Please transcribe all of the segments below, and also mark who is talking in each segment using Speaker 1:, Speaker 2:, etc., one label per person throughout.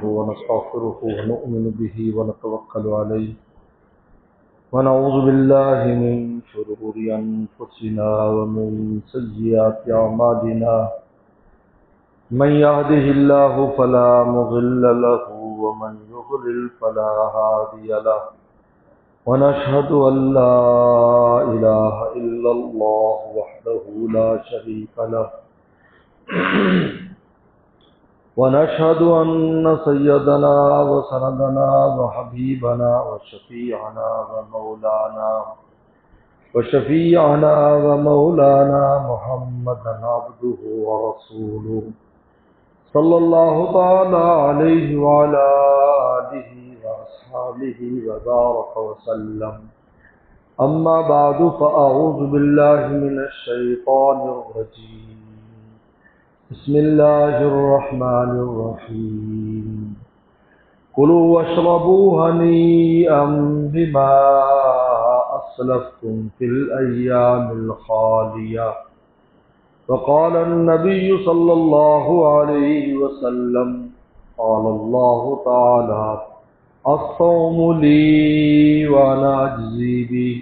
Speaker 1: ونستغفره ونؤمن به ونتوكل عليه ونعوذ بالله من شرور أنفسنا ومن سيئات أعمالنا من يهده الله فلا مضل له ومن يضلل فلا هادي له ونشهد أن لا إله إلا الله وحده لا شريك له ونشهد أن سيدنا وسندنا وحبيبنا وشفيعنا ومولانا محمدا عبده ورسوله صلى الله تعالى عليه وعلى آله وأصحابه وبارك وسلم. أما بعد فأعوذ بالله من الشيطان الرجيم. بسم الله الرحمن الرحيم. كلوا واشربوا هنيئا بما أسلفتم في الأيام الخالية. وقال النبي صلى الله عليه وسلم قال الله تعالى الصوم لي وأنا أجزي به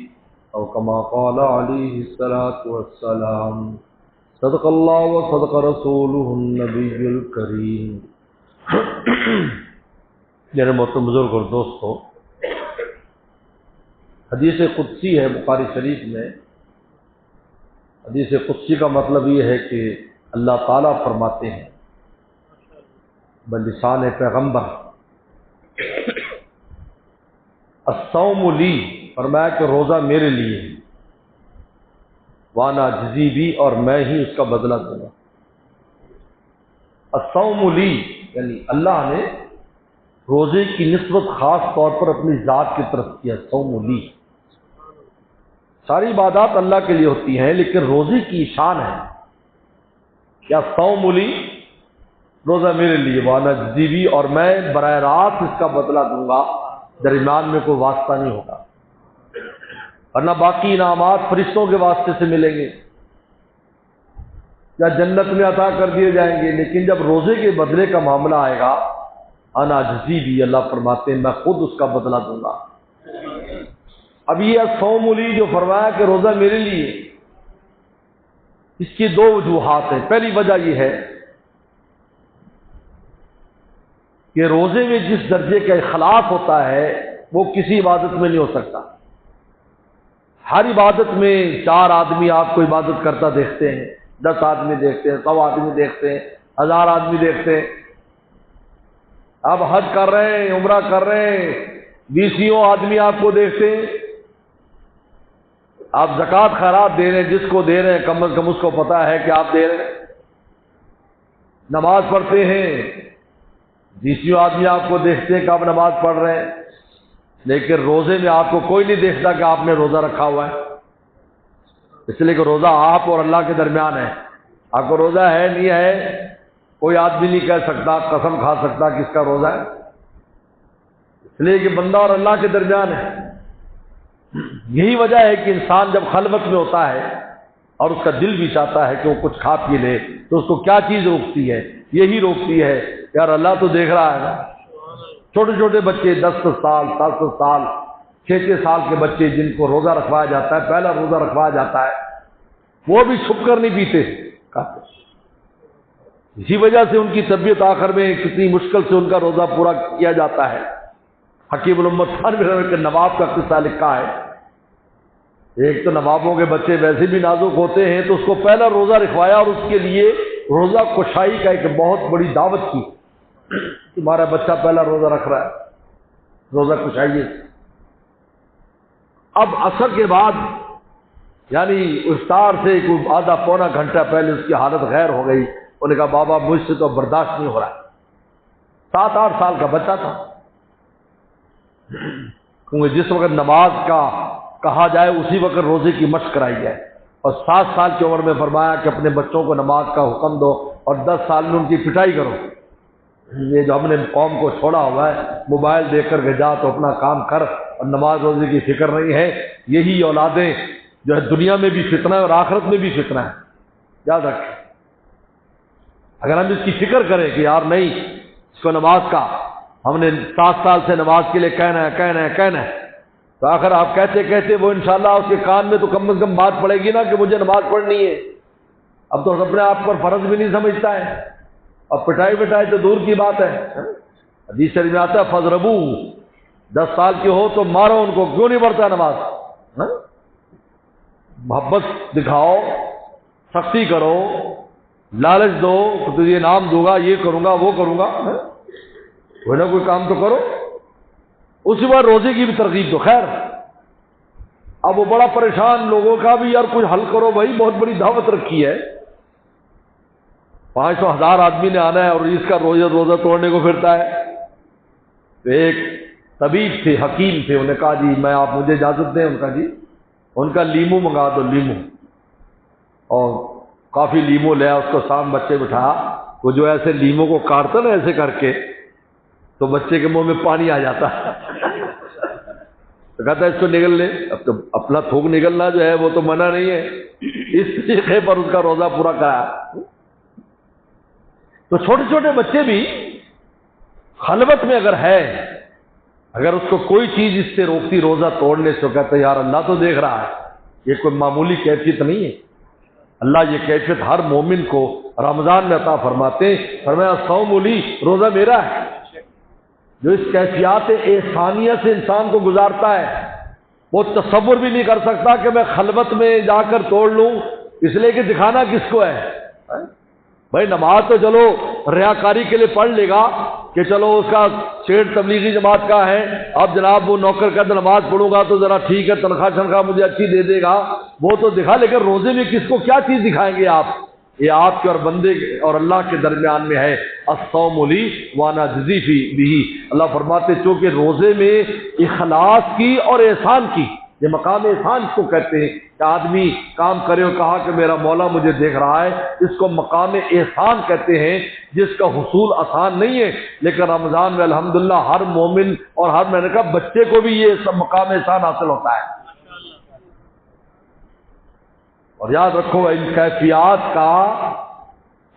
Speaker 1: أو كما قال عليه الصلاة والسلام. صدق اللہ و صدق رسولہ النبی الکریم. میرے محترم بزرگ اور دوستو، حدیث قدسی ہے بخاری شریف میں. حدیث قدسی کا مطلب یہ ہے کہ اللہ تعالیٰ فرماتے ہیں بلسان پیغمبر، الصوم لی، فرمایا کہ روزہ میرے لیے، وانا جزی بھی، اور میں ہی اس کا بدلہ دوں گا. الصوم لی یعنی اللہ نے روزے کی نسبت خاص طور پر اپنی ذات کی طرف کیا. الصوم لی، ساری عبادات اللہ کے لیے ہوتی ہیں لیکن روزے کی شان ہے کیا؟ الصوم لی، روزہ میرے لیے، وانا جزی بھی، اور میں براہ راست اس کا بدلہ دوں گا، درمیان میں کوئی واسطہ نہیں ہوگا. ورنہ باقی انعامات فرشتوں کے واسطے سے ملیں گے یا جنت میں عطا کر دیے جائیں گے، لیکن جب روزے کے بدلے کا معاملہ آئے گا، انا جزی بھی، اللہ فرماتے ہیں میں خود اس کا بدلہ دوں گا. اب یہ الصوم لی جو فرمایا کہ روزہ میرے لیے، اس کی دو وجوہات ہیں. پہلی وجہ یہ ہے کہ روزے میں جس درجے کا اخلاص ہوتا ہے وہ کسی عبادت میں نہیں ہو سکتا. ہر عبادت میں 4 آدمی آپ کو عبادت کرتا دیکھتے ہیں، 10 آدمی دیکھتے ہیں، 100 آدمی دیکھتے ہیں، 1000 آدمی دیکھتے ہیں. آپ حج کر رہے ہیں، عمرہ کر رہے ہیں، 20 آدمی آپ کو دیکھتے ہیں. آپ زکوٰۃ خیرات دے رہے ہیں، جس کو دے رہے ہیں کم از کم اس کو پتا ہے کہ آپ دے رہے ہیں. نماز پڑھتے ہیں، 20 آدمی آپ کو دیکھتے ہیں کہ آپ نماز پڑھ رہے ہیں، لیکن روزے میں آپ کو کوئی نہیں دیکھتا کہ آپ نے روزہ رکھا ہوا ہے، اس لیے کہ روزہ آپ اور اللہ کے درمیان ہے. آپ کو روزہ ہے نہیں ہے کوئی آدمی نہیں کہہ سکتا، قسم کھا سکتا کہ اس کا روزہ ہے، اس لیے کہ بندہ اور اللہ کے درمیان ہے. یہی وجہ ہے کہ انسان جب خلوت میں ہوتا ہے اور اس کا دل بھی چاہتا ہے کہ وہ کچھ کھا پی لے، تو اس کو کیا چیز روکتی ہے؟ یہی روکتی ہے یار اللہ تو دیکھ رہا ہے نا. چھوٹے چھوٹے بچے 10 سال 7 سال 6 سال کے بچے جن کو روزہ رکھوایا جاتا ہے، پہلا روزہ رکھوایا جاتا ہے، وہ بھی چھپ کر نہیں پیتے کھاتے. اسی وجہ سے ان کی طبیعت آخر میں کتنی مشکل سے ان کا روزہ پورا کیا جاتا ہے. حکیم الامت تھانوی کے نواب کا قصہ لکھا ہے. ایک تو نوابوں کے بچے ویسے بھی نازک ہوتے ہیں، تو اس کو پہلا روزہ رکھوایا اور اس کے لیے روزہ کشائی کا ایک بہت بڑی دعوت کی. تمہارا بچہ پہلا روزہ رکھ رہا ہے، روزہ کشائیے. اب عصر کے بعد یعنی افطار سے کوئی آدھا پونا گھنٹہ پہلے اس کی حالت غیر ہو گئی. انہوں نے کہا بابا مجھ سے تو برداشت نہیں ہو رہا ہے. 7-8 سال کا بچہ تھا، کیونکہ جس وقت نماز کا کہا جائے اسی وقت روزے کی مشق کرائی جائے. اور 7 سال کی عمر میں فرمایا کہ اپنے بچوں کو نماز کا حکم دو اور 10 سال میں ان کی پٹائی کرو. یہ جو ہم نے قوم کو چھوڑا ہوا ہے موبائل دیکھ کر کے جا تو اپنا کام کر اور نماز روزے کی فکر نہیں ہے، یہی اولادیں جو ہے دنیا میں بھی فتنہ ہے اور آخرت میں بھی فتنہ ہے. یاد رکھیں، اگر ہم اس کی فکر کریں کہ یار نہیں اس کو نماز کا ہم نے 7 سال سے نماز کے لیے کہنا ہے، تو آخر آپ کہتے کہتے وہ انشاءاللہ اس کے کان میں تو کم از کم بات پڑے گی نا کہ مجھے نماز پڑھنی ہے۔ اب تو اپنے آپ پر فرض بھی نہیں سمجھتا ہے، اب پٹائی تو دور کی بات ہے۔ حدیث شریف میں آتا ہے فضربو، 10 سال کی ہو تو مارو ان کو، کیوں نہیں پڑھتا نماز؟ محبت دکھاؤ، سختی کرو، لالچ دو کہ تجھے انعام دوں گا، یہ کروں گا وہ کروں گا، کوئی نہ کوئی کام تو کرو۔ اسی بار روزے کی بھی ترغیب دو۔ خیر اب وہ بڑا پریشان لوگوں کا بھی، یار کچھ حل کرو بھائی، بہت بڑی دعوت رکھی ہے، 500,000 آدمی نے آنا ہے اور اس کا روزہ توڑنے کو پھرتا ہے۔ تو ایک طبیب تھے، حکیم تھے، انہوں نے کہا جی میں آپ مجھے اجازت دیں؟ ان کا جی ان کا لیمو منگا دو، لیمو، اور کافی لیمو لیا، اس کو سام بچے بٹھایا، وہ جو ایسے لیمو کو کاٹتا نا ایسے کر کے تو بچے کے منہ میں پانی آ جاتا تو کہتا ہے اس کو نگل لے۔ اب تو اپنا تھوک نگلنا جو ہے وہ تو منع نہیں ہے، اس طریقے پر اس کا روزہ پورا کرایا۔ تو چھوٹے چھوٹے بچے بھی خلوت میں اگر ہے، اگر اس کو کوئی چیز اس سے روکتی روزہ توڑنے سے، کہتا ہے یار اللہ تو دیکھ رہا ہے، یہ کوئی معمولی کیفیت نہیں ہے، اللہ یہ کیفیت ہر مومن کو رمضان میں عطا فرماتے ہیں۔ فرمایا صوم لی، روزہ میرا ہے۔ جو اس کیفیات احسانیہ سے انسان کو گزارتا ہے وہ تصور بھی نہیں کر سکتا کہ میں خلوت میں جا کر توڑ لوں، اس لیے کہ دکھانا کس کو ہے؟ بھائی نماز تو چلو ریاکاری کے لیے پڑھ لے گا کہ چلو اس کا شیٹ تبلیغی جماعت کا ہے، اب جناب وہ نوکر کہتے نماز پڑھوں گا تو ذرا ٹھیک ہے، تنخواہ مجھے اچھی دے دے گا، وہ تو دکھا، لیکن روزے میں کس کو کیا چیز دکھائیں گے آپ؟ یہ آپ کے اور بندے اور اللہ کے درمیان میں ہے۔ الصوم لی وانا اجزی بہ، اللہ فرماتے چونکہ روزے میں اخلاص کی اور احسان کی، یہ مقام احسان کو کہتے ہیں کہ آدمی کام کرے اور کہا کہ میرا مولا مجھے دیکھ رہا ہے، اس کو مقام احسان کہتے ہیں، جس کا حصول آسان نہیں ہے، لیکن رمضان میں الحمدللہ ہر مومن اور ہر میں نے کہا بچے کو بھی یہ سب مقام احسان حاصل ہوتا ہے۔ اور یاد رکھو ان کیفیات کا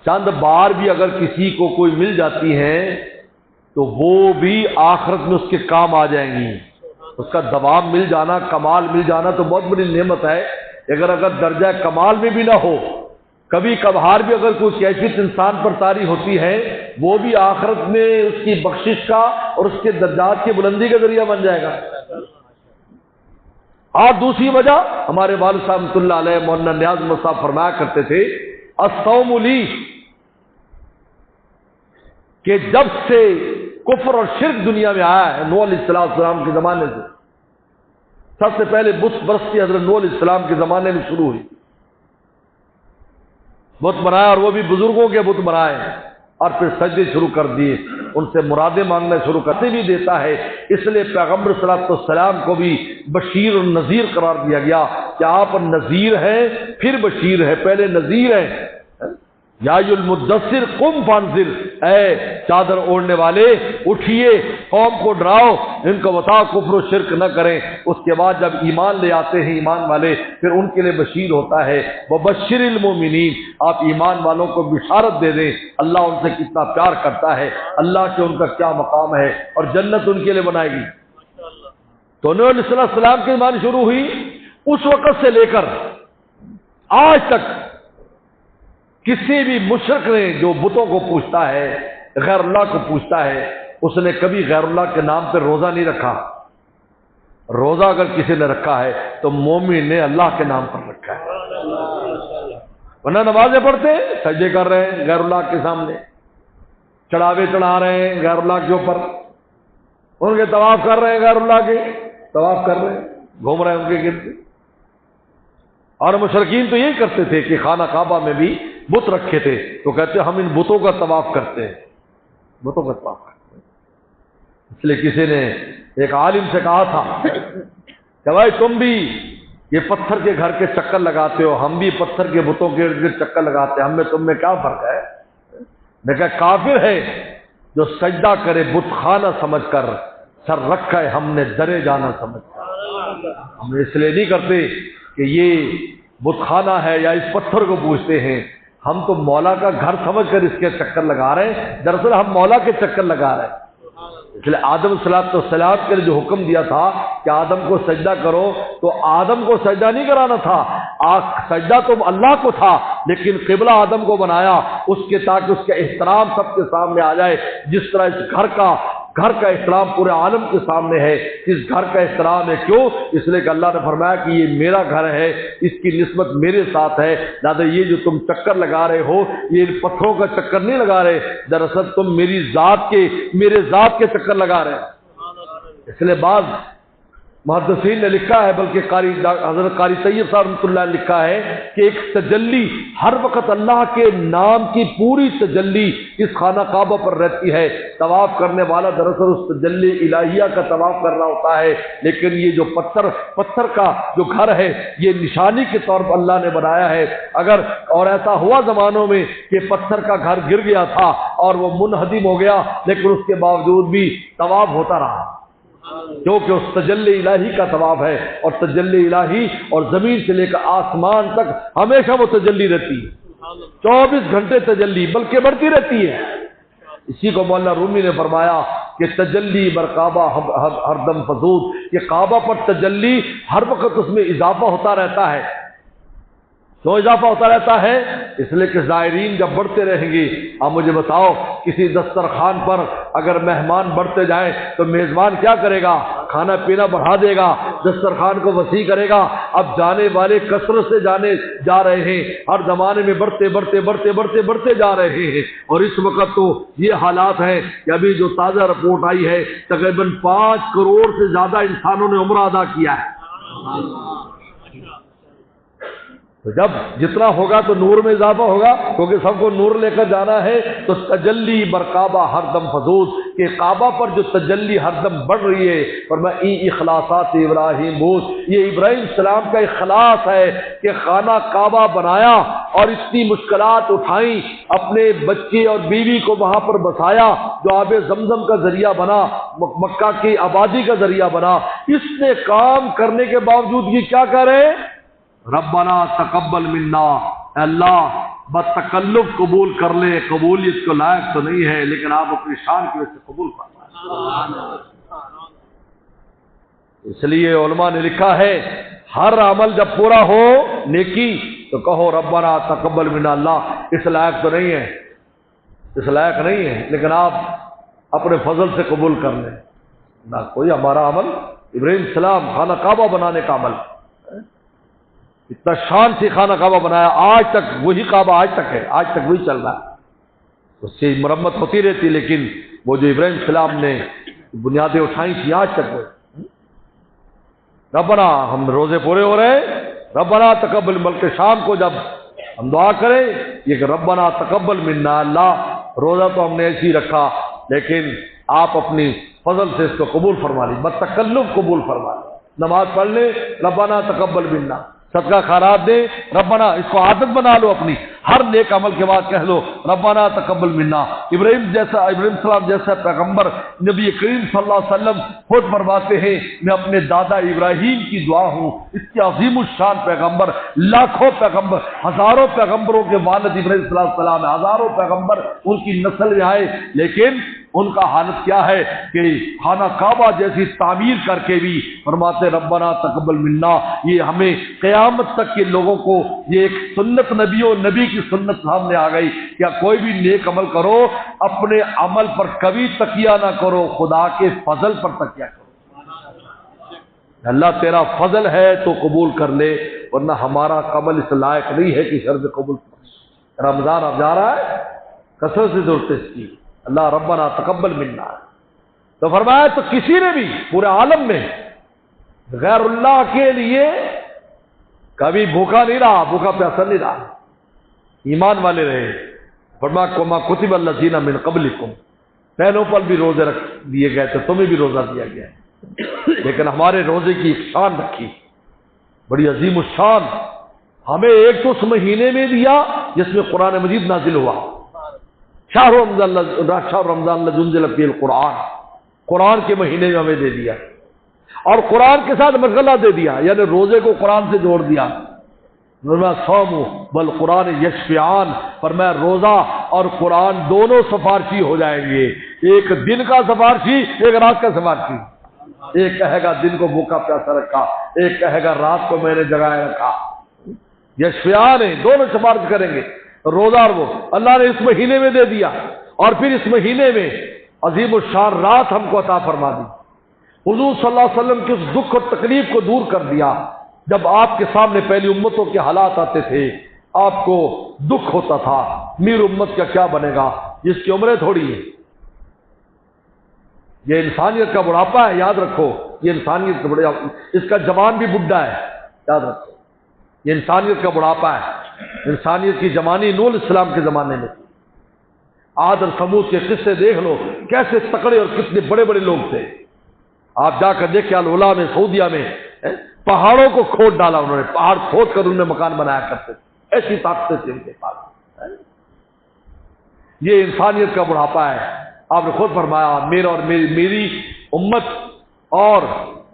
Speaker 1: چند بار بھی اگر کسی کو کوئی مل جاتی ہیں تو وہ بھی آخرت میں اس کے کام آ جائیں گی۔ اس کا دوام مل جانا، کمال مل جانا تو بہت بڑی نعمت ہے۔ اگر درجہ کمال میں بھی نہ ہو، کبھی کبھار بھی اگر کوئی کیفیت انسان پر طاری ہوتی ہے، وہ بھی آخرت میں اس کی بخشش کا اور اس کے درجات کی بلندی کا ذریعہ بن جائے گا۔ اور دوسری وجہ ہمارے والد صاحب رحمۃ اللہ علیہ مولانا نیاز احمد صاحب فرمایا کرتے تھے الصوم لی، کہ جب سے کفر اور شرک دنیا میں آیا ہے نوح علیہ السلام کے زمانے سے، سب سے پہلے بت پرستی حضرت نوح علیہ السلام کے زمانے میں شروع ہوئی، بت بنایا اور وہ بھی بزرگوں کے بت بنائے اور پھر سجدے شروع کر دیے، ان سے مرادیں مانگنا شروع کرتے بھی دیتا ہے۔ اس لیے پیغمبر صلی اللہ علیہ وسلم کو بھی بشیر اور نذیر قرار دیا گیا کہ آپ نذیر ہیں پھر بشیر ہے، پہلے نذیر ہیں۔ یا المدثر قم فانذر، اے چادر اوڑھنے والے اٹھیے، قوم کو ڈراؤ، ان کو بتاؤ کفر و شرک نہ کریں۔ اس کے بعد جب ایمان لے آتے ہیں ایمان والے، پھر ان کے لیے بشیر ہوتا ہے وبشر المومنین، آپ ایمان والوں کو بشارت دے دیں اللہ ان سے کتنا پیار کرتا ہے، اللہ کے ان کا کیا مقام ہے اور جنت ان کے لیے بنائے گی۔ تو نوح علیہ السلام کی ایمان شروع ہوئی، اس وقت سے لے کر آج تک کسی بھی مشرک نے جو بتوں کو پوچھتا ہے، غیر اللہ کو پوچھتا ہے، اس نے کبھی غیر اللہ کے نام پہ روزہ نہیں رکھا۔ روزہ اگر کسی نے رکھا ہے تو مومن نے اللہ کے نام پر رکھا ہے، ورنہ نمازیں پڑھتے ہیں، سجدے کر رہے ہیں غیر اللہ کے سامنے، چڑھاوے چڑھا رہے ہیں غیر اللہ کے اوپر، ان کے طواف کر رہے ہیں غیر اللہ کے، طواف کر رہے ہیں، گھوم رہے ہیں ان کے گرد۔ اور مشرکین تو یہی کرتے تھے کہ خانہ کعبہ میں بھی بت رکھے تھے، تو کہتے ہم ان بتوں کا طواف کرتے ہیں، بتوں کا طواف کرتے ہیں۔ اس لیے کسی نے ایک عالم سے کہا تھا کہ بھائی تم بھی یہ پتھر کے گھر کے چکر لگاتے ہو، ہم بھی پتھر کے بتوں کے ارد گرد چکر لگاتے ہیں، ہم میں تم میں کیا فرق ہے؟ میں کہا کافر ہے جو سجدہ کرے بت خانہ سمجھ کر، سر رکھا ہے ہم نے درے جانا سمجھ کر۔ ہم اس لیے نہیں کرتے کہ یہ بت خانہ ہے یا اس پتھر کو پوجتے ہیں، ہم تو مولا کا گھر سمجھ کر اس کے چکر لگا رہے ہیں، دراصل ہم مولا کے چکر لگا رہے ہیں۔ اس لیے آدم صلاۃ والسلام کے لیے جو حکم دیا تھا کہ آدم کو سجدہ کرو، تو آدم کو سجدہ نہیں کرانا تھا، سجدہ تو اللہ کو تھا، لیکن قبلہ آدم کو بنایا اس کے تاکہ اس کا احترام سب کے سامنے آ جائے، جس طرح اس گھر کا احترام پورے عالم کے سامنے ہے۔ اس گھر کا احترام ہے کیوں؟ اس لیے کہ اللہ نے فرمایا کہ یہ میرا گھر ہے، اس کی نسبت میرے ساتھ ہے، لہٰذا یہ جو تم چکر لگا رہے ہو یہ پتھروں کا چکر نہیں لگا رہے، دراصل تم میرے ذات کے چکر لگا رہے ہیں۔ اس لیے بعض محدثین نے لکھا ہے، بلکہ حضرت قاری طیب صاحب رحمۃ اللہ نے لکھا ہے کہ ایک تجلی ہر وقت اللہ کے نام کی پوری تجلی اس خانہ کعبہ پر رہتی ہے۔ طواف کرنے والا دراصل اس تجلی الہیہ کا طواف کر رہا ہوتا ہے، لیکن یہ جو پتھر کا جو گھر ہے یہ نشانی کے طور پر اللہ نے بنایا ہے۔ اگر اور ایسا ہوا زمانوں میں کہ پتھر کا گھر گر گیا تھا اور وہ منہدم ہو گیا، لیکن اس کے باوجود بھی طواف ہوتا رہا، کیونکہ اس تجلی الہی کا طواف ہے، اور تجلی الہی اور زمین سے لے کر آسمان تک ہمیشہ وہ تجلی رہتی ہے، 24 گھنٹے تجلی بلکہ بڑھتی رہتی ہے۔ اسی کو مولانا رومی نے فرمایا کہ تجلی بر کعبہ ہر دم فزود، کہ کعبہ پر تجلی ہر وقت اس میں اضافہ ہوتا رہتا ہے۔ کیوں اضافہ ہوتا رہتا ہے؟ اس لیے کہ زائرین جب بڑھتے رہیں گے۔ اب مجھے بتاؤ، کسی دسترخوان پر اگر مہمان بڑھتے جائیں تو میزبان کیا کرے گا؟ کھانا پینا بڑھا دے گا، دسترخوان کو وسیع کرے گا۔ اب جانے والے کثرت سے جا رہے ہیں، ہر زمانے میں بڑھتے جا رہے ہیں، اور اس وقت تو یہ حالات ہیں کہ ابھی جو تازہ رپورٹ آئی ہے تقریباً 5 کروڑ سے زیادہ انسانوں نے عمرہ ادا کیا ہے۔ تو جب جتنا ہوگا تو نور میں اضافہ ہوگا، کیونکہ سب کو نور لے کر جانا ہے۔ تو تجلی بر کعبہ ہر دم فزود، کہ کعبہ پر جو تجلی ہر دم بڑھ رہی ہے، فرمایا ای اخلاصات ابراہیم بود، یہ ابراہیم السلام کا اخلاص ہے کہ خانہ کعبہ بنایا اور اتنی مشکلات اٹھائیں، اپنے بچے اور بیوی کو وہاں پر بسایا جو آب زمزم کا ذریعہ بنا، مکہ کی آبادی کا ذریعہ بنا۔ اس نے کام کرنے کے باوجود یہ کیا کہہ رہے ہیں؟ ربنا تقبل منا، اللہ بتکلف قبول کر لے، قبولیت کو لائق تو نہیں ہے لیکن آپ اپنی شان کی وجہ سے قبول فرمائیں۔ اس لیے علماء نے لکھا ہے ہر عمل جب پورا ہو نیکی تو کہو ربنا تقبل منا، اللہ اس لائق تو نہیں ہے، اس لائق نہیں ہے لیکن آپ اپنے فضل سے قبول کر لیں۔ نہ کوئی ہمارا عمل، ابراہیم السلام خانہ کعبہ بنانے کا عمل، اتنا شان سے خانہ کعبہ بنایا، آج تک وہی کعبہ آج تک ہے، آج تک وہی چل رہا ہے، اس سے مرمت ہوتی رہتی، لیکن وہ جو ابراہیم السلام نے بنیادیں اٹھائی تھی آج تک وہ۔ ربنا، ہم روزے پورے ہو رہے ہیں، ربنا تقبل، بلکہ شام کو جب ہم دعا کریں یہ کہ ربنا تقبل منا، اللہ روزہ تو ہم نے ایسے ہی رکھا لیکن آپ اپنی فضل سے اس کو قبول فرما لی، بتکلف قبول فرما لی۔ نماز پڑھ لیں ربنا تقبل منا، صدقہ خیرات دیں ربنا، اس کو عادت بنا لو اپنی، ہر نیک عمل کے بعد کہہ لو ربنا تقبل منا۔ ابراہیم السلام جیسا پیغمبر نبی کریم صلی اللہ علیہ وسلم خود فرماتے ہیں میں اپنے دادا ابراہیم کی دعا ہوں، اس کے عظیم الشان پیغمبر، لاکھوں پیغمبر، ہزاروں پیغمبروں کے والد ابراہیم صلی اللہ علیہ وسلم، ہزاروں پیغمبر ان کی نسل میں آئے، لیکن ان کا حالت کیا ہے کہ خانہ کعبہ جیسی تعمیر کر کے بھی فرماتے ربنا تقبل منا۔ یہ ہمیں قیامت تک کے لوگوں کو یہ ایک سنت نبی کی سنت سامنے آ گئی، کیا کوئی بھی نیک عمل کرو اپنے عمل پر کبھی تکیہ نہ کرو، خدا کے فضل پر تکیہ کرو۔ اللہ تیرا فضل ہے تو قبول کر لے، ورنہ ہمارا عمل اس لائق نہیں ہے کہ شرط قبول کر۔ رمضان اب جا رہا ہے، کثرت سے ضرورت ہے اس کی، اللہ ربنا تقبل منا۔ تو فرمایا تو کسی نے بھی پورے عالم میں غیر اللہ کے لیے کبھی بھوکا نہیں رہا، بھوکا پیاسا نہیں رہا، ایمان والے رہے۔ فرمایا وما کتب الذین من قبلکم، پہلوں پر بھی روزے رکھ دیے گئے تھے، تمہیں بھی روزہ دیا گیا ہے، لیکن ہمارے روزے کی ایک شان رکھی، بڑی عظیم الشان، ہمیں ایک تو اس مہینے میں دیا جس میں قرآن مجید نازل ہوا، شہر رمضان الذی انزل فیہ القرآن، قرآن کے مہینے میں ہمیں دے دیا، اور قرآن کے ساتھ مشغلہ دے دیا، یعنی روزے کو قرآن سے جوڑ دیا۔ صوم بل قرآن یشفعان، فرمایا روزہ اور قرآن دونوں سفارشی ہو جائیں گے، ایک دن کا سفارشی، ایک رات کا سفارشی۔ ایک کہے گا دن کو بھوکا پیاسا رکھا، ایک کہے گا رات کو میں نے جگائے رکھا۔ یشفیان ہیں، دونوں سفارش کریں گے، روزہ اور وہ۔ اللہ نے اس مہینے میں دے دیا، اور پھر اس مہینے میں عظیم الشان رات ہم کو عطا فرما دی۔ حضور صلی اللہ علیہ وسلم کی اس دکھ اور تکلیف کو دور کر دیا۔ جب آپ کے سامنے پہلی امتوں کے حالات آتے تھے، آپ کو دکھ ہوتا تھا، میر امت کا کیا بنے گا، جس کی عمریں تھوڑی ہے۔ یہ انسانیت کا بڑھاپا ہے، یاد رکھو، یہ انسانیت کا بڑھاپا، اس کا جوان بھی بڈھا ہے، یاد رکھو، یہ انسانیت کا بڑھاپا ہے۔ انسانیت کی جوانی نوح علیہ السلام کے زمانے میں، عاد اور ثمود کے قصے دیکھ لو، کیسے تکڑے اور کتنے بڑے بڑے لوگ تھے۔ آپ جا کر دیکھیں الولا میں، سعودیہ میں، پہاڑوں کو کھود ڈالا انہوں نے، پہاڑ کھود کر انہوں نے مکان بنایا کرتے تھے، ایسی طاقتیں تھیں ان کے پاس۔ یہ انسانیت کا بڑھاپا ہے۔ آپ نے خود فرمایا میرا اور میری امت اور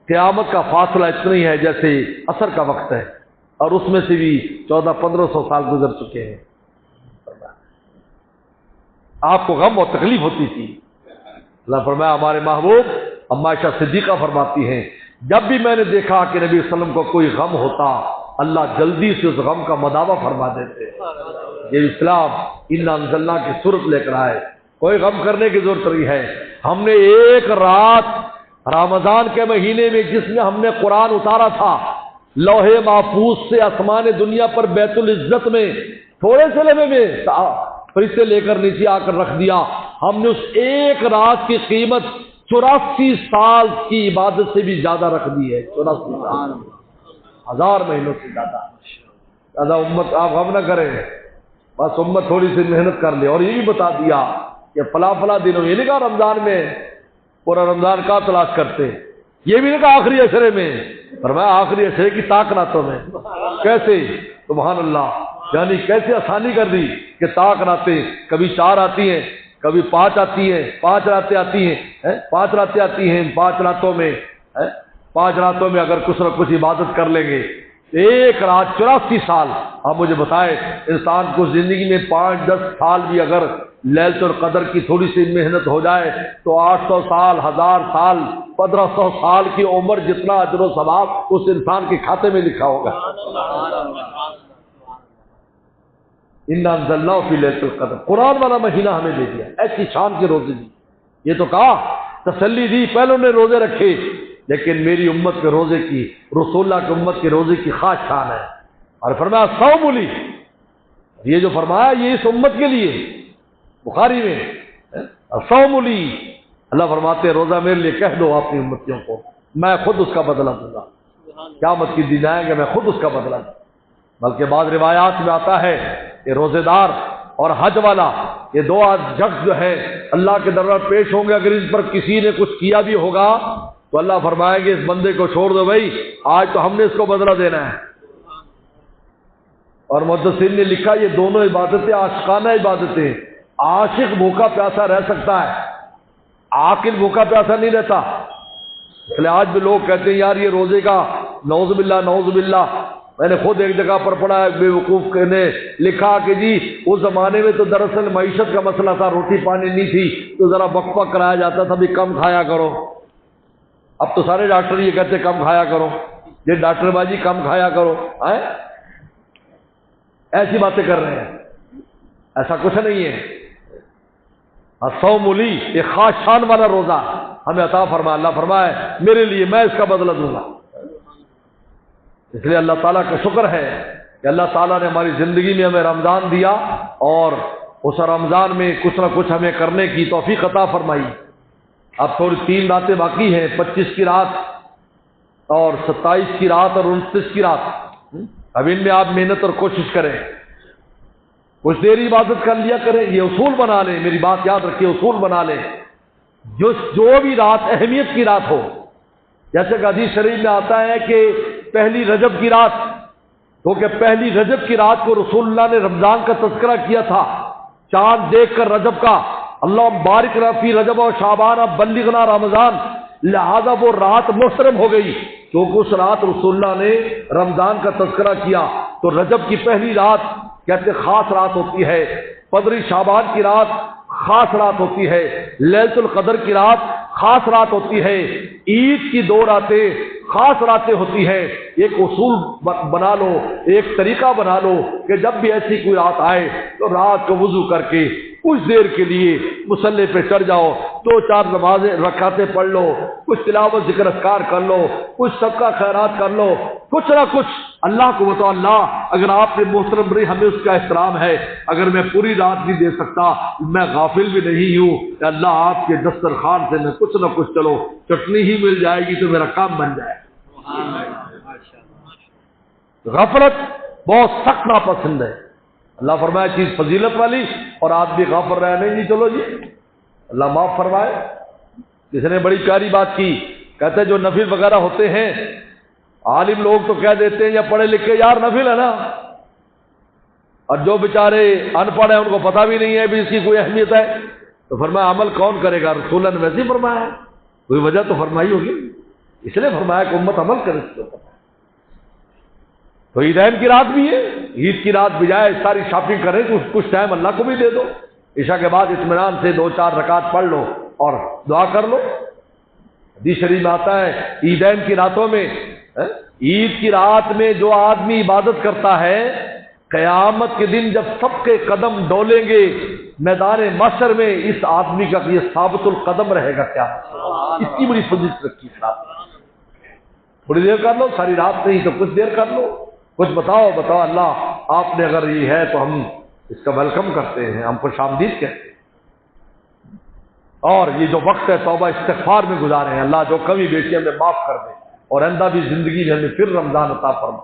Speaker 1: قیامت کا فاصلہ اتنا ہی ہے جیسے عصر کا وقت ہے، اور اس میں سے بھی 1400-1500 سال گزر چکے ہیں۔ آپ کو غم اور تکلیف ہوتی تھی۔ اللہ فرمایا ہمارے محبوب اما عائشہ صدیقہ فرماتی ہیں جب بھی میں نے دیکھا کہ نبی صلی اللہ علیہ وسلم کو کوئی غم ہوتا، اللہ جلدی سے اس غم کا مداوع فرما دیتے۔ یہ اسلام انا انزلنا کی صورت لے کر آئے، کوئی غم کرنے کی ضرورت نہیں ہے۔ ہم نے ایک رات رمضان کے مہینے میں جس میں ہم نے قرآن اتارا تھا، لوح محفوظ سے آسمان دنیا پر بیت العزت میں تھوڑے سے لمحے میں فرشتے لے کر نیچے آ کر رکھ دیا۔ ہم نے اس ایک رات کی قیمت 84 سال کی عبادت سے بھی زیادہ رکھ دی ہے۔ 84 سال، 1000 مہینوں سے زیادہ امت آپ غم نہ کریں، بس امت تھوڑی سی محنت کر لے۔ اور یہ بھی بتا دیا کہ فلاں فلاں دنوں، یہ نہیں کہا رمضان میں پورا رمضان کا تلاش کرتے، یہ بھی نہیں کہا آخری عشرے میں، فرمایا آخری عشرے کی طاق راتوں میں۔ کیسے؟ سبحان اللہ، یعنی کیسے آسانی کر دی کہ طاق راتیں کبھی 4 آتی ہیں، کبھی 5 آتی ہیں، 5 راتیں آتی ہیں، 5 راتیں آتی ہیں، 5 راتوں میں 5 راتوں میں اگر کچھ نہ کچھ عبادت کر لیں گے، ایک رات 84 سال۔ آپ مجھے بتائیں انسان کو زندگی میں 5-10 سال بھی اگر لیلۃ القدر کی تھوڑی سی محنت ہو جائے تو 800 سال، 1000 سال، 1500 سال کی عمر جتنا اجر و ثواب اس انسان کے کھاتے میں لکھا ہوگا۔ انا انزلناہ فی لیلۃ القدر، قرآن والا مہینہ ہمیں دے دیا، ایسی شان کے روزے دی۔ یہ تو کہا تسلی دی، پہلے نے روزے رکھے، لیکن میری امت کے روزے کی، رسول اللہ کی امت کے روزے کی خاص شان ہے۔ اور فرمایا صوم لی، یہ جو فرمایا یہ اس امت کے لیے، بخاری میں صوم لی، اللہ فرماتے ہیں روزہ میرے لیے، کہہ دو اپنی امتیوں کو میں خود اس کا بدلہ دوں گا، قیامت کی دن آئیں گے میں خود اس کا بدلہ دوں۔ بلکہ بعض روایات میں آتا ہے کہ روزے دار اور حج والا یہ 2 شخص جو ہے اللہ کے دربار پیش ہوں گے، اگر اس پر کسی نے کچھ کیا بھی ہوگا تو اللہ فرمائیں گے اس بندے کو چھوڑ دو بھائی، آج تو ہم نے اس کو بدلہ دینا ہے۔ اور محدثین نے لکھا یہ دونوں عبادتیں عاشقانہ عبادتیں، عاشق بھوکا پیاسا رہ سکتا ہے، عاقل بھوکا پیاسا نہیں رہتا۔ اس لیے آج بھی لوگ کہتے ہیں یار یہ روزے کا نعوذ باللہ نعوذ باللہ، میں نے خود ایک جگہ پر پڑھا ہے، بے وقوف نے لکھا کہ جی اس زمانے میں تو دراصل معیشت کا مسئلہ تھا، روٹی پانی نہیں تھی تو ذرا بکبک کرایا جاتا تھا بھی کم کھایا کرو۔ اب تو سارے ڈاکٹر یہ کہتے کم کھایا کرو، یہ ڈاکٹر بازی کم کھایا کرو، ایسی باتیں کر رہے ہیں، ایسا کچھ نہیں ہے۔ الصوم لی، یہ خاص شان والا روزہ ہمیں عطا فرما، اللہ فرمائے میرے لیے میں اس کا بدلہ دوں گا۔ اس لیے اللہ تعالیٰ کا شکر ہے کہ اللہ تعالیٰ نے ہماری زندگی میں ہمیں رمضان دیا، اور اس رمضان میں کچھ نہ کچھ ہمیں کرنے کی توفیق عطا فرمائی۔ اب تھوڑی 3 راتیں باقی ہیں، 25 کی رات اور 27 کی رات اور 29 کی رات۔ اب ان میں آپ محنت اور کوشش کریں، کچھ دیر عبادت کر لیا کریں، یہ اصول بنا لیں، میری بات یاد رکھیے، اصول بنا لیں۔ جو بھی رات اہمیت کی رات ہو، جیسے کہ حدیث شریف میں آتا ہے کہ پہلی رجب کی رات، کیونکہ پہلی رجب کی رات کو رسول اللہ نے رمضان کا تذکرہ کیا تھا، چاند دیکھ کر رجب کا، اللہ بارک لنا فی رجب و شعبان بلغنا رمضان، لہذا وہ رات محترم ہو گئی کیونکہ اس رات رسول اللہ نے رمضان کا تذکرہ کیا۔ تو رجب کی پہلی رات کہتے خاص رات ہوتی ہے، 15 شعبان کی رات خاص رات ہوتی ہے، لیلۃ القدر کی رات خاص رات ہوتی ہے، عید کی 2 راتیں خاص راتیں ہوتی ہیں۔ ایک اصول بنا لو، ایک طریقہ بنا لو کہ جب بھی ایسی کوئی رات آئے تو رات کو وضو کر کے کچھ دیر کے لیے مصلی پہ چڑھ جاؤ، 2-4 نمازیں رکعتیں پڑھ لو، کچھ تلاوت ذکر اذکار کر لو، کچھ صدقہ خیرات کر لو، کچھ نہ کچھ اللہ کو بتاؤ، اللہ اگر آپ نے محترم بری ہمیں اس کا احترام ہے، اگر میں پوری رات نہیں دے سکتا، میں غافل بھی نہیں ہوں، کہ اللہ آپ کے دسترخوان سے میں کچھ نہ کچھ چلو چٹنی ہی مل جائے گی تو میرا کام بن جائے۔ غفلت بہت سخت ناپسند ہے۔ اللہ فرمایا چیز فضیلت والی اور آدمی غافل رہے نہیں جی، چلو جی اللہ معاف فرمائے۔ کسی نے بڑی پیاری بات کی، کہتے جو نفل وغیرہ ہوتے ہیں عالم لوگ تو کہہ دیتے ہیں یا پڑھے لکھے یار نفل ہے نا، اور جو بیچارے ان پڑھ ہیں ان کو پتہ بھی نہیں ہے بھی اس کی کوئی اہمیت ہے، تو فرمایا عمل کون کرے گا؟ رسول اللہ نے ویسے ہی فرمایا ہے، کوئی وجہ تو فرمائی ہوگی، اس لیے فرمایا کہ امت عمل کرے اس کے اوپر۔ تو عیدین کی رات بھی ہے، عید کی رات بجائے ساری شاپنگ کریں تو کچھ ٹائم اللہ کو بھی دے دو، عشاء کے بعد اطمینان سے 2-4 رکعت پڑھ لو اور دعا کر لو۔ حدیث شریف میں آتا ہے عیدین کی راتوں میں، عید کی رات میں جو آدمی عبادت کرتا ہے، قیامت کے دن جب سب کے قدم ڈولیں گے میدان محشر میں، اس آدمی کا یہ ثابت القدم رہے گا۔ کیا اتنی بڑی فضیلت رکھی ہے رات، تھوڑی دیر کر لو، ساری رات نہیں تو کچھ دیر کر لو، کچھ بتاؤ اللہ آپ نے اگر یہ ہے تو ہم اس کا ویلکم کرتے ہیں، ہم خوش آمدید کہتے ہیں۔ اور یہ جو وقت ہے توبہ استغفار میں گزارے ہیں، اللہ جو کمی بیٹی ہمیں معاف کر دے اور آئندہ بھی زندگی میں ہمیں پھر رمضان عطا فرما۔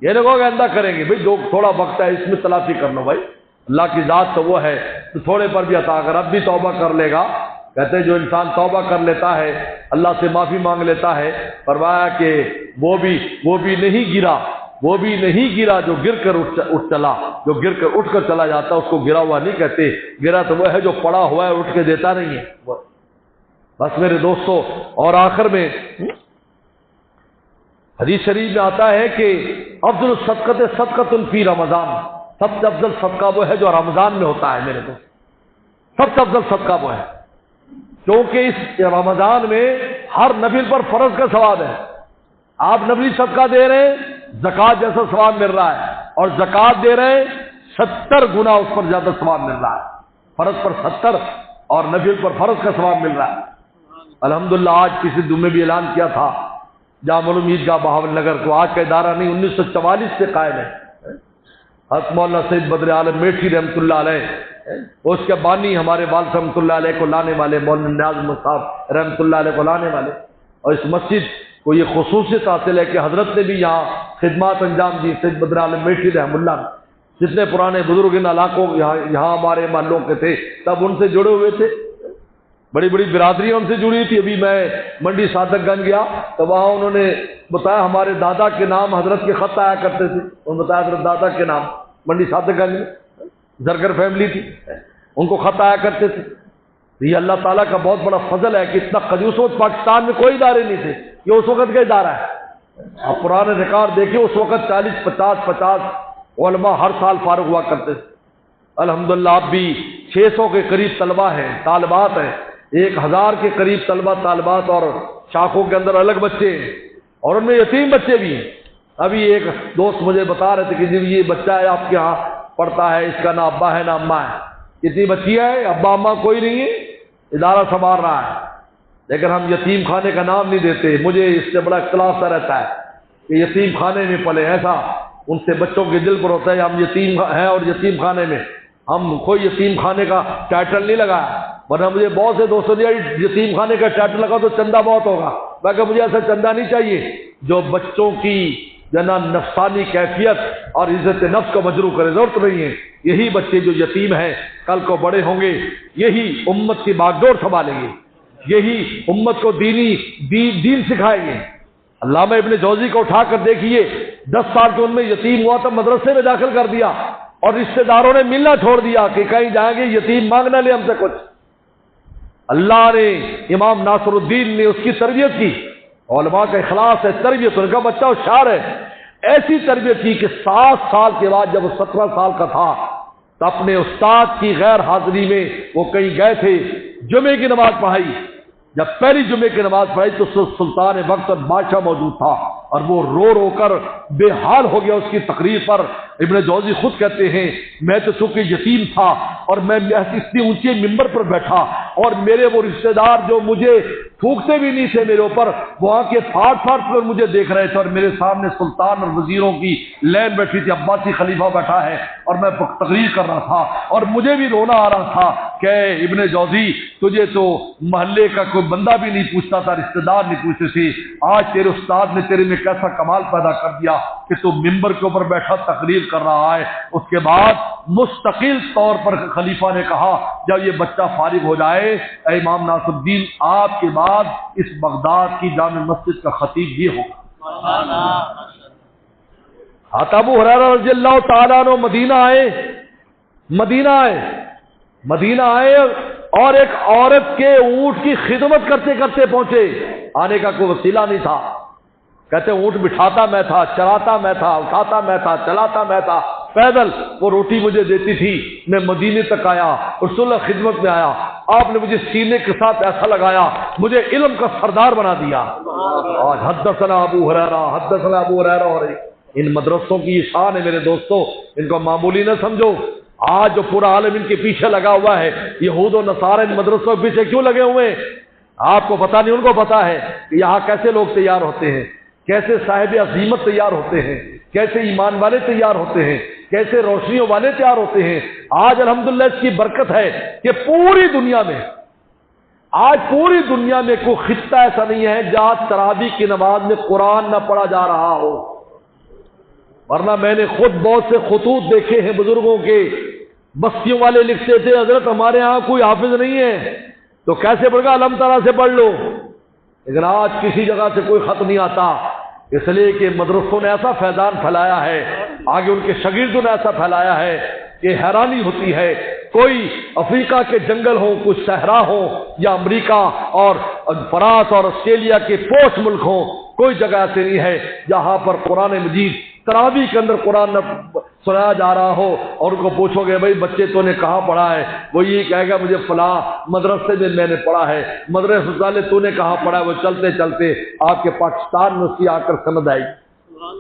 Speaker 1: یہ نہیں کہو کہ آئندہ کریں گے، بھائی جو تھوڑا وقت ہے اس میں تلافی کر لو، بھائی اللہ کی ذات تو وہ ہے تو تھوڑے پر بھی عطا کر، اب بھی توبہ کر لے گا۔ کہتے ہیں جو انسان توبہ کر لیتا ہے اللہ سے معافی مانگ لیتا ہے، فرمایا کہ وہ بھی نہیں گرا جو گر کر اٹھ چلا، جو گر کر اٹھ کر چلا جاتا اس کو گرا ہوا نہیں کہتے، گرا تو وہ ہے جو پڑا ہوا ہے اٹھ کے دیتا نہیں ہے۔ بس میرے دوستو، اور آخر میں حدیث شریف میں آتا ہے کہ افضل الصدقۃ صدقۃ فی رمضان، سب سے افضل صدقہ وہ ہے جو رمضان میں ہوتا ہے میرے دوست، سب سے افضل صدقہ وہ ہے، کیونکہ اس رمضان میں ہر نفل پر فرض کا ثواب ہے۔ آپ نفلی صدقہ دے رہے ہیں زکوٰۃ جیسا ثواب مل رہا ہے، اور زکوٰۃ دے رہے ہیں 70 گنا اس پر زیادہ ثواب مل رہا ہے، فرض پر 70 اور نفل پر فرض کا ثواب مل رہا ہے۔ الحمدللہ آج کسی جمعے بھی اعلان کیا تھا جامع عیدگاہ بہاول نگر کو، آج کا ادارہ نہیں 1944 سے قائم ہے، حضرت مولانا سید بدر عالم میٹھی رحمۃ اللہ علیہ، اس کے بانی ہمارے والد رحمۃ اللہ علیہ کو لانے والے، مولانا نیاز احمد صاحب رحمۃ اللہ علیہ کو لانے والے، اور اس مسجد کو یہ خصوصیت حاصل ہے کہ حضرت نے بھی یہاں خدمات انجام دی، سید بدر عالم میٹھی رحمۃ اللہ، جتنے پرانے بزرگ ان علاقوں یہاں ہمارے محلوں کے تھے سب ان سے جڑے ہوئے تھے، بڑی بڑی برادریاں ان سے جڑی تھی۔ ابھی میں منڈی صادق گنج گیا تو وہاں انہوں نے بتایا ہمارے دادا کے نام حضرت کے خط آیا کرتے تھے، انہوں نے بتایا حضرت دادا کے نام منڈی صادق گنج میں زرگر فیملی تھی، ان کو خط آیا کرتے تھے۔ یہ اللہ تعالیٰ کا بہت بڑا فضل ہے کہ اتنا کنجوس وقت پاکستان میں کوئی ادارے نہیں تھے، یہ اس وقت کا ادارہ ہے۔ آپ پرانے ریکارڈ دیکھیں، اس وقت 40-50 علماء ہر سال فارغ ہوا کرتے تھے۔ الحمدللہ اب بھی 600 کے قریب طلبہ ہیں، طالبات ہیں، 1000 کے قریب طلبہ طالبات، اور شاخوں کے اندر الگ بچے ہیں، اور ان میں یتیم بچے بھی ہیں۔ ابھی ایک دوست مجھے بتا رہے تھے کہ جی یہ بچہ ہے آپ کے ہاں پڑھتا ہے، اس کا نہ ابا ہے نہ اماں ہے، اتنی بچی ہے، ابا اماں کوئی نہیں ہے، ادارہ سنبھال رہا ہے، لیکن ہم یتیم خانے کا نام نہیں دیتے۔ مجھے اس سے بڑا اختلاف سا رہتا ہے کہ یتیم خانے میں پلے، ایسا ان سے بچوں کے دل پر ہوتا ہے ہم یتیم ہیں اور یتیم خانے میں، ہم کوئی یتیم خانے کا ٹائٹل نہیں لگایا، ورنہ مجھے بہت سے دوستوں نے یتیم خانے کا ٹائٹل لگا تو چندہ بہت ہوگا، میں کہ مجھے ایسا چندہ نہیں چاہیے جو بچوں کی جنا نفسانی کیفیت اور عزت نفس کو مجروح کرے، ضرورت نہیں ہے۔ یہی بچے جو یتیم ہیں کل کو بڑے ہوں گے، یہی امت کی باغ ڈور سنبھالیں گے، یہی امت کو دین سکھائیں گے۔ علامہ ابن جوزی کو اٹھا کر دیکھیے، 10 سال کے ان میں یتیم ہوا تو مدرسے میں داخل کر دیا، اور رشتہ داروں نے ملنا چھوڑ دیا کہ کہیں جائیں گے یتیم مانگنا لے ہم سے کچھ۔ اللہ نے، امام ناصر الدین نے اس کی تربیت کی، علماء کا اخلاص ہے، تربیت، ان کا بچہ ہوشیار ہے، ایسی تربیت کی کہ 7 سال کے بعد جب وہ 17 سال کا تھا تو اپنے استاد کی غیر حاضری میں وہ کہیں گئے تھے، جمعے کی نماز پڑھائی، جب پہلی جمعے کی نماز پڑھائی تو سلطان وقت اور بادشاہ موجود تھا، اور وہ رو رو کر بے حال ہو گیا اس کی تقریر پر۔ ابن جوزی خود کہتے ہیں میں تو چونکہ یتیم تھا اور میں اتنی اونچے ممبر پر بیٹھا، اور میرے وہ رشتہ دار جو مجھے تھوکتے بھی نہیں تھے میرے اوپر، وہاں کے پھاٹ پھاٹ پر مجھے دیکھ رہے تھے، اور میرے سامنے سلطان اور وزیروں کی لین بیٹھی تھی، عباسی خلیفہ بیٹھا ہے اور میں تقریر کر رہا تھا، اور مجھے بھی رونا آ رہا تھا کہ ابن جوزی تجھے تو محلے کا کوئی بندہ بھی نہیں پوچھتا تھا، رشتہ دار نہیں پوچھتے تھے، آج تیرے استاد نے تیرے میں کیسا کمال پیدا کر دیا کہ تو ممبر کے اوپر بیٹھا تقریر کر رہا ہے۔ اس کے بعد مستقل طور پر خلیفہ نے کہا جب یہ بچہ فارغ ہو جائے، اے امام ناصر الدین آپ کے بعد اس بغداد کی جامع مسجد کا خطیب یہ ہوگا۔ ابو ہریرہ رضی اللہ تعالیٰ عنہ مدینہ آئے اور ایک عورت کے اونٹ کی خدمت کرتے کرتے پہنچے، آنے کا کوئی وسیلہ نہیں تھا، کہتے اونٹ بٹھاتا میں تھا، چراتا میں تھا، اٹھاتا میں تھا، چلاتا میں تھا، پیدل وہ روٹی مجھے دیتی تھی، میں مدینے تک آیا، رسول اللہ خدمت میں آیا، آپ نے مجھے سینے کے ساتھ ایسا لگایا، مجھے علم کا سردار بنا دیا۔ آج حدثنا ابو ہریرہ، اور ان مدرسوں کی یہ شان ہے میرے دوستو، ان کو معمولی نہ سمجھو۔ آج جو پورا عالم ان کے پیچھے لگا ہوا ہے، یہود و نصارہ ان مدرسوں کے پیچھے کیوں لگے ہوئے ہیں؟ آپ کو پتا نہیں، ان کو پتا ہے کہ یہاں کیسے لوگ تیار ہوتے ہیں، کیسے صاحب عظیمت تیار ہوتے ہیں، کیسے ایمان والے تیار ہوتے ہیں، کیسے روشنیوں والے تیار ہوتے ہیں۔ آج الحمدللہ اس کی برکت ہے کہ پوری دنیا میں کوئی خطہ ایسا نہیں ہے جہاں تراویح کی نماز میں قرآن نہ پڑھا جا رہا ہو، ورنہ میں نے خود بہت سے خطوط دیکھے ہیں بزرگوں کے، بستیوں والے لکھتے تھے حضرت ہمارے ہاں کوئی حافظ نہیں ہے تو کیسے پڑھ گا، علم تعالیٰ سے پڑھ لو، لیکن آج کسی جگہ سے کوئی خط نہیں آتا، اس لیے کہ مدرسوں نے ایسا فیضان پھیلایا ہے، آگے ان کے شاگردوں نے ایسا پھیلایا ہے کہ حیرانی ہوتی ہے۔ کوئی افریقہ کے جنگل ہوں، کوئی صحرا ہو، یا امریکہ اور فرانس اور آسٹریلیا کے پوش ملک ہوں، کوئی جگہ ایسی نہیں ہے جہاں پر قرآن مجید تراویح کے اندر قرآن نہ سنایا جا رہا ہو، اور ان کو پوچھو گے بھائی بچے تو نے کہاں پڑھا ہے، وہ یہ کہے گا مجھے فلاں مدرسے میں نے پڑھا ہے، مدرسے والے تو نے کہاں پڑھا ہے، وہ چلتے چلتے آپ کے پاکستان میں اس کی آ کر سند آئی۔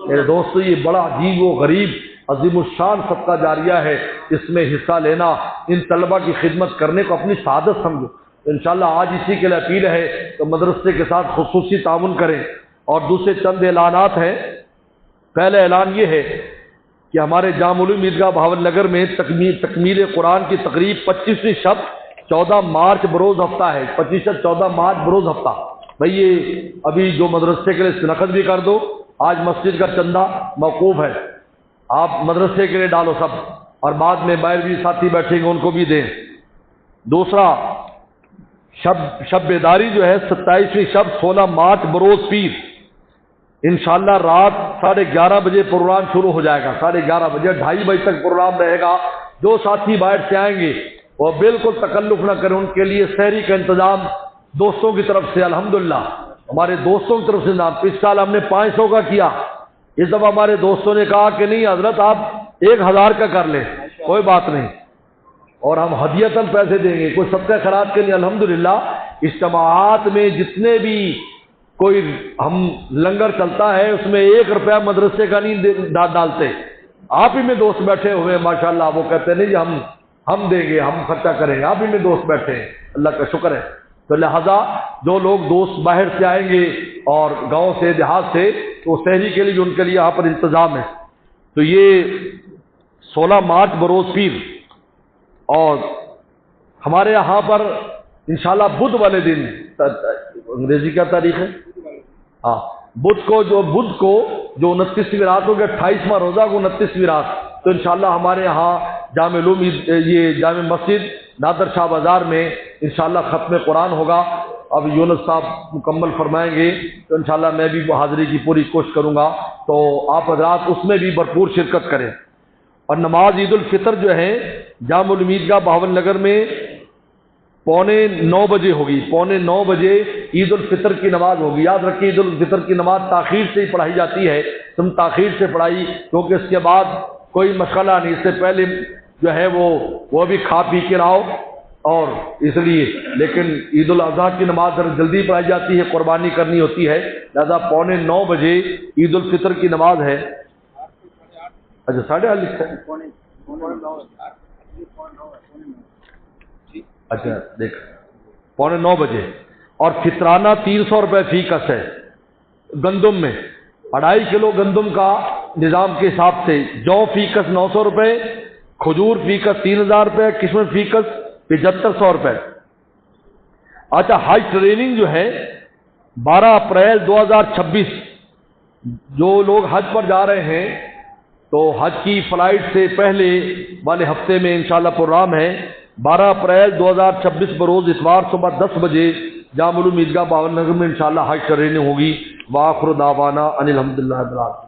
Speaker 1: میرے دوستو یہ بڑا عجیب و غریب عظیم الشان صدقہ جاریہ ہے، اس میں حصہ لینا، ان طلبہ کی خدمت کرنے کو اپنی سعادت سمجھو۔ انشاءاللہ آج اسی کے لیے اپیل ہے تو مدرسے کے ساتھ خصوصی تعاون کریں۔ اور دوسرے چند اعلانات ہیں۔ پہلے اعلان یہ ہے کہ ہمارے جامع العلوم عیدگاہ بہاول نگر میں تکمیل قرآن کی تقریب 25ویں شب 14 مارچ بروز ہفتہ ہے، 25 سے 14 مارچ بروز ہفتہ۔ بھئی یہ ابھی جو مدرسے کے لیے نقد بھی کر دو، آج مسجد کا چندہ موقوف ہے، آپ مدرسے کے لیے ڈالو سب، اور بعد میں باہر بھی ساتھی بیٹھیں گے ان کو بھی دیں۔ دوسرا شب بیداری جو ہے 27ویں شب 16 مارچ بروز پیر، انشاءاللہ رات 11:30 بجے پروگرام شروع ہو جائے گا، 11:30 بجے 2:30 بجے تک پروگرام رہے گا۔ جو ساتھی باہر سے آئیں گے وہ بالکل تکلف نہ کریں، ان کے لیے سحری کا انتظام دوستوں کی طرف سے، الحمدللہ ہمارے دوستوں کی طرف سے نام، اس سال ہم نے 500 کا کیا، اس دفعہ ہمارے دوستوں نے کہا کہ نہیں حضرت آپ 1000 کا کر لیں، کوئی بات نہیں، اور ہم ہدیتاً پیسے دیں گے، کوئی صدقہ خیرات کے لیے۔ الحمدللہ اجتماعات میں جتنے بھی کوئی ہم لنگر چلتا ہے اس میں 1 روپیہ مدرسے کا نہیں ڈالتے، آپ ہی میں دوست بیٹھے ہوئے ماشاءاللہ، وہ کہتے نہیں جی ہم دیں گے، ہم خرچہ کریں گے، آپ ہی میں دوست بیٹھے ہیں، اللہ کا شکر ہے۔ تو لہذا جو لوگ دوست باہر سے آئیں گے اور گاؤں سے دیہات سے، تو سحری کے لیے بھی ان کے لیے یہاں پر انتظام ہے۔ تو یہ 16 مارچ بروز پیر، اور ہمارے یہاں پر انشاءاللہ بدھ والے دن، انگریزی کیا تاریخ ہے؟ ہاں بدھ کو جو 29ویں رات ہوگی، 28واں روزہ کو 29ویں رات، تو انشاءاللہ ہمارے یہاں جامع علوم یہ جامع مسجد نادر شاہ بازار میں انشاءاللہ ختم قرآن ہوگا۔ اب یونس صاحب مکمل فرمائیں گے تو انشاءاللہ میں بھی وہ حاضری کی پوری کوشش کروں گا، تو آپ حضرات اس میں بھی بھرپور شرکت کریں۔ اور نماز عید الفطر جو ہے جامع العلوم عیدگاہ بہاول نگر میں 8:45 بجے ہوگی، 8:45 بجے عید الفطر کی نماز ہوگی۔ یاد رکھیے عید الفطر کی نماز تاخیر سے ہی پڑھائی جاتی ہے، تم تاخیر سے پڑھائی، کیونکہ اس کے بعد کوئی مشغلہ نہیں، اس سے پہلے جو ہے وہ بھی کھا پی کے آؤ، اور اس لیے لیکن عید الاضحیٰ کی نماز ذرا جلدی پڑھائی جاتی ہے، قربانی کرنی ہوتی ہے، لہذا 8:45 بجے عید الفطر کی نماز ہے۔ اچھا 8:30 لکھا ہے، اچھا دیکھ 8:45 بجے، اور فطرانہ 300 روپے فی کس ہے گندم میں، 2.5 کلو گندم کا نظام کے حساب سے جو فی کس 900 روپے، کھجور فی کس 3000 روپے، کشمش فی کس 7500 روپے۔ اچھا حج ٹریننگ جو ہے 12 اپریل 2026، جو لوگ حج پر جا رہے ہیں تو حج کی فلائٹ سے پہلے والے ہفتے میں انشاءاللہ پروگرام ہے، 12 اپریل 2026 بروز اتوار صبح 10 بجے جامع العلوم عیدگاہ باول نگر میں انشاءاللہ حج ٹریننگ ہوگی۔ وآخر دعوانا ان الحمدللہ رب العالمین۔